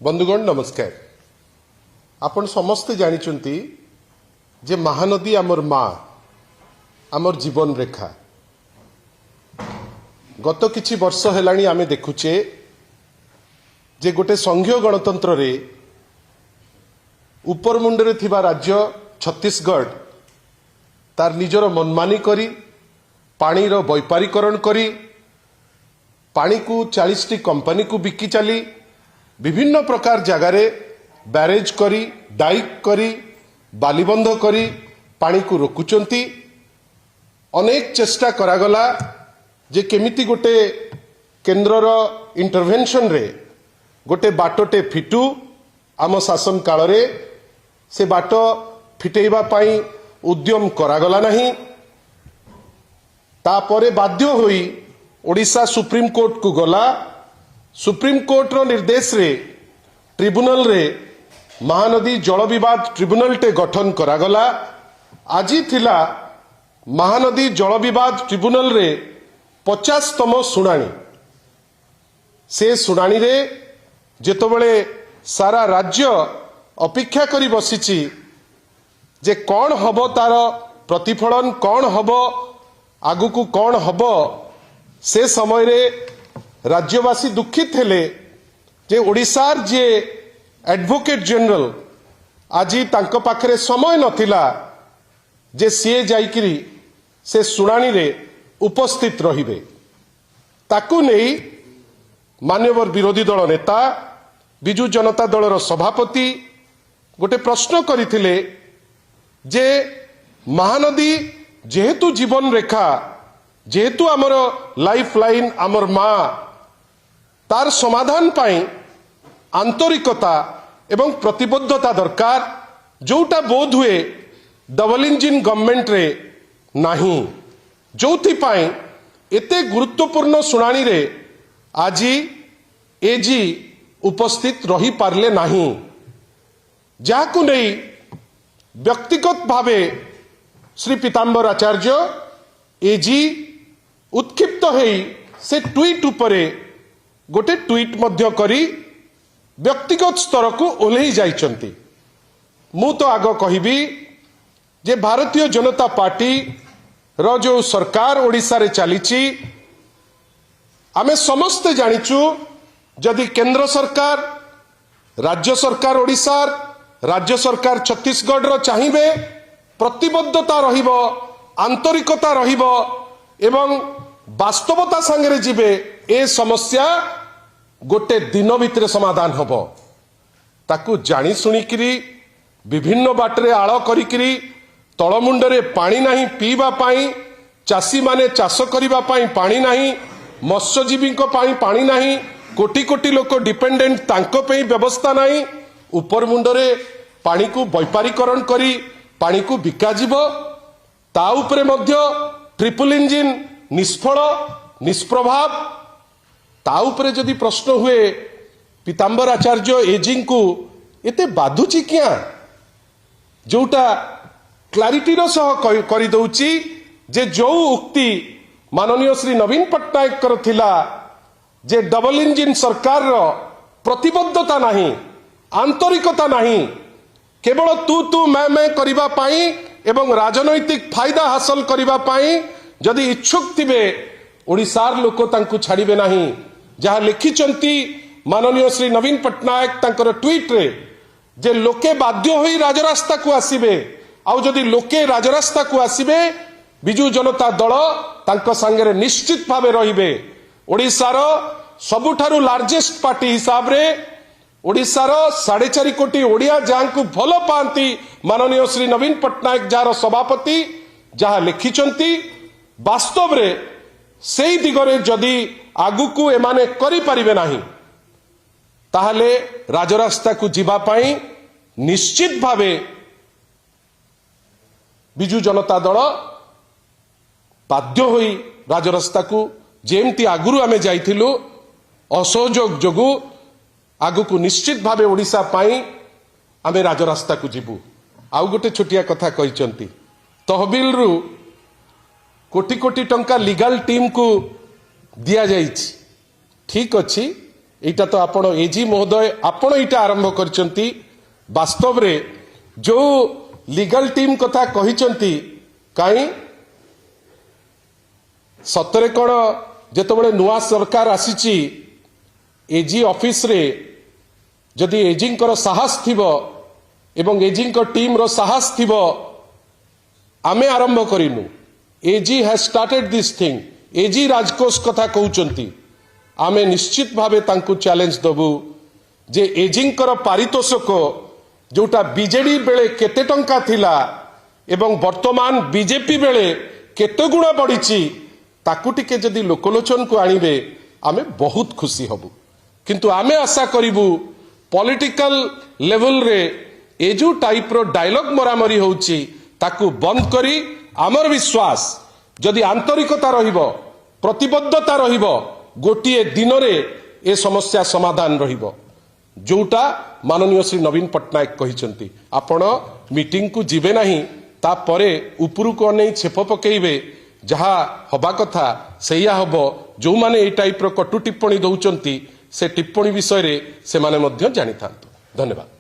बंधुगण नमस्कार। आपण समस्ते जानिचंती जे महानदी आमर माँ आमर जीवन रेखा। गत किछि वर्ष हेलाणी आमे देखुचे जे गोटे संघीय गणतंत्र रे उपर मुंडरे थिबा राज्य छत्तीसगढ़ तार निजर मनमानी करी पानी रो वैपारीकरण करी पानी को 40 टी कंपनी को बिकी चली विभिन्न प्रकार जगारे बैरेज करी डाइक करी बालीबंध करी पानी को रोकुचंती। अनेक चेष्टा करागला जे केमिति गोटे केंद्रर इंटरवेंशन रे गोटे बाटोटे फिटू आम शासन काल रे से बाट फिटेइबा पाई उद्यम करागला नहीं। तापरे बाध्य होई ओडिशा सुप्रीम कोर्ट को गला। सुप्रीम कोर्ट रो निर्देश रे ट्रिब्यूनल रे महानदी जल विवाद ट्रिब्यूनल टे गठन करागला। आजी थिला महानदी जल विवाद ट्रिब्यूनल रे 50तम सुनानी। से सुनानी रे जेतबेले सारा राज्य अपेक्षा करी बसिची जे कौन हबो तार प्रतिफलन कौन हबो आगु को कौन हबो से समय रे राज्यवासी दुखित हेले जे ओडिशार जे एडवोकेट जनरल आजी तांको पाखरे समय नथिला जे सीए जाइकिरी से सुनानी रे उपस्थित रहिबे। ताकू नहीं मान्यवर विरोधी दल नेता बिजू जनता दलर सभापति गोटे प्रश्न करथिले जे महानदी जेहेतु जीवन रेखा जेहेतु आमर लाइफ लाइन आमर माँ तार समाधान पाई आंतरिकता एवं प्रतिबद्धता दरकार जोटा बोध हुए डबल इंजिन गवर्नमेंट रे नाही। जोथि पाई एते गुरुत्वपूर्ण सुनानी रे आजी एजी उपस्थित रही पारले नाही। जाकु नहीं व्यक्तिगत भावे श्री पीताम्बर आचार्य एजी उत्क्षिप्त होई से ट्वीट उपरे गोटे ट्वीट मध्य करी व्यक्तिगत स्तर को ओल्हेई जाइचंती। मु तो आग कहिबी जे भारतीय जनता पार्टी रो जो सरकार ओडिशा रे चलीची आमे समस्ते जानिचु जदि केंद्र सरकार राज्य सरकार ओडिशा राज्य सरकार छत्तीसगढ़ रो चाहिबे प्रतिबद्धता रहिबो आंतरिकता रहिबो एवं वास्तवता संगे जीवे ए समस्या गोटे दिन भितर समाधान हबो। ताकू जानी सुनिकिरी विभिन्न बाटरे आळ करिकिरी तळमुंडरे पानी नाही पीवा पाई चासी माने चाष करिबा पाई पानी नाही मत्स्यजीवी पानी नाही कोटी कोटी लोक डिपेंडेंट तांको पे व्यवस्था नाही उपर मुंडरे पानी को वैपारीकरण करी पानी को बिका जीवो। ता उपरे मध्य ट्रिपल इंजिन निष्फल निष्प्रभाव। ता उपरे जदि प्रश्न हुए पीताम्बर आचार्य एजिंग को एते बाधुची क्या जोटा क्लारिटी रो सह करि दउची जे जो उक्ति माननीय श्री नवीन पट्टनायक कर थिला जे डबल इंजिन सरकार रो प्रतिबद्धता नहीं आंतरिकता नहीं केवल तू मैं करिबा पाई एवं राजनैतिक फायदा हासिल करिबा पाई जदि इच्छुक थिबे ओडिशार लोक तांकु छाड़िबे नाही। जहाँ लिखिचंती माननीय श्री नवीन पट्टनायक तांकर ट्वीट रे जे लोके बाध्य होई राजरास्ता को आसीबे आउ जदि लोके राजरास्ता को आसीबे बिजू जनता दल तांको संगे निश्चित भावे रहिबे। ओडिशार सबुठारु लार्जेस्ट पार्टी हिसाब रे ओडिशार 4.5 कोटी ओडिया जहाँ को भल पाती माननीय श्री नवीन पट्टनायक जार सभापति जहाँ लिखिचंती वास्तव रे सेई दिगरे जदि आगु को एमाने करि परिबे नाही ताहले राजरास्ता को जीवा पाई निश्चित भावे बिजू जनता दल बाध्य होई राजरास्ता को जेमती आगुरु आमे जाइथिलु असहयोग जोगु आगु को निश्चित भावे ओडिशा पाई आमे राजरास्ता को जीवु। आउ गोटे छोटिया कथा कहिचंती तहबिल रु कोटी कोटी टंका लीगल टीम को दिया जाइछि ठीक अच्छी एटा तो आपण एजी महोदय आपण एटा आरंभ करचंती वास्तव रे जो लीगल टीम कथा कहिचंती काई सतरे कोन जेतबेले नुआ सरकार आसीची एजी ऑफिस रे जदि एजिंग कर साहस थिबो एवं एजिंग को टीम रो साहस थिबो आमे आरंभ करिनु एजी हैज स्टार्टेड दिस थिंग एजी राजकोष कथा कहउचंती आमे निश्चित भावे तांकु चैलेंज दबु जे एजिंग कर पारितोषक जोटा बीजेडी बेले केते टंका थिला एवं वर्तमान बीजेपी बेले केते गुणा बढ़ीची ताकु टिके जदि लोकलोचन को आनिबे आमे बहुत खुशी हबु किंतु आमे आशा करिबु पॉलिटिकल लेवल रे ए जो टाइप रो डायलॉग मरामरी होउची ताकु बंद करी आमर विश्वास जदि आंतरिकता रहिबो प्रतिबद्धता रहिबो गोटिए दिन रे ए समस्या समाधान रहिबो जोटा माननीय श्री नवीन पट्टनायक कहिसंती आपण मीटिंग को जिबे नाही ता परे उपरु को नै छेप पकेइबे जहा हबा कथा सेया हबो जो माने ए टाइप रो कटु टिप्पणी दउचंती से टिप्पणी विषय रे से माने मध्य जानि थांतो धन्यवाद।